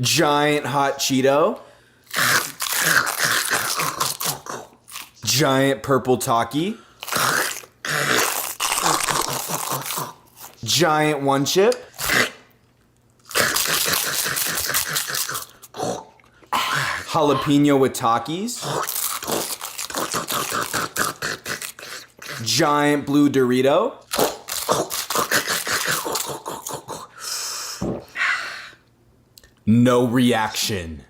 Giant hot Cheeto. Giant purple Taki. Giant one chip. Jalapeno with Takis. Giant blue Dorito. No reaction.